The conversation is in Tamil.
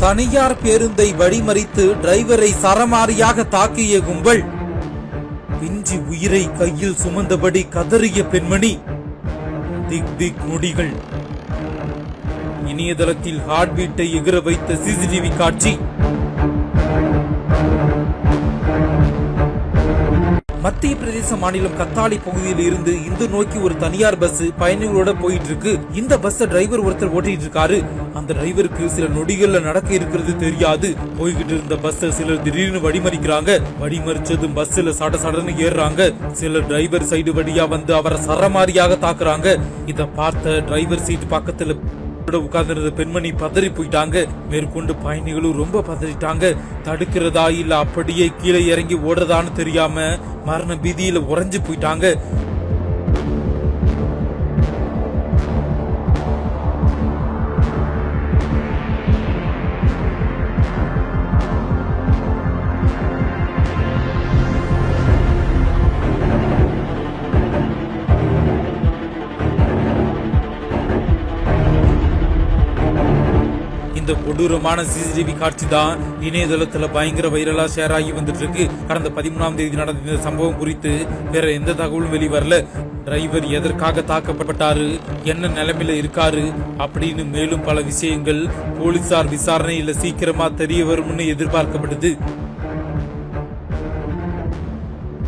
தனியார் பேருந்தை வழிமறித்து டிரைவரை சரமாரியாக தாக்கிய கும்பல், பிஞ்சி உயிரை கையில் சுமந்தபடி கதறிய பெண்மணி, திக் திக் நொடிகள். இணையதளத்தில் ஹார்ட் பீட்டை எகிர வைத்த சிசிடிவி காட்சி. மத்திய பிரதேச மாநிலம் கத்தாலி பகுதியில் இருந்து இந்து நோக்கி ஒரு தனியார் பஸ் பயணிகளோட போயிட்டு இருக்கு. இந்த பஸ் டிரைவர் ஒருத்தர் ஓட்டிட்டு இருக்காரு. அந்த டிரைவருக்கு சில நொடிகள்ல நடக்க இருக்கிறது தெரியாது. போய்கிட்டு இருந்த பஸ் சிலர் திடீர்னு வழிமறிக்கிறாங்க. வழிமறிச்சதும் பஸ்ல சடசடன்னு ஏறுறாங்க. சிலர் டிரைவர் சைடு வழியா வந்து அவரை சரமாரியாக தாக்குறாங்க. இத பார்த்த டிரைவர் சீட் பக்கத்துல உட்கார்ந்திருந்த பெண்மணி பதறி போயிட்டாங்க. மேற்கொண்டு பயணிகளும் ரொம்ப பதறிட்டாங்க. தடுக்கிறதா இல்ல அப்படியே கீழே இறங்கி ஓடுறதான்னு தெரியாம மரண பீதியில உறைஞ்சு போயிட்டாங்க. இந்த கொடூரமான சிசிடிவி காட்சி தான் இணையதளத்துல பயங்கர வைரலா ஷேர் ஆகி வந்துட்டு இருக்கு. கடந்த 13ஆம் தேதி நடந்த இந்த சம்பவம் குறித்து வேற எந்த தகவலும் வெளிவரல. டிரைவர் எதற்காக தாக்கப்பட்டாரு, என்ன நிலைமையில இருக்காரு அப்படின்னு மேலும் பல விஷயங்கள் போலீசார் விசாரணையில சீக்கிரமா தெரிய வரும்னு எதிர்பார்க்கப்படுது.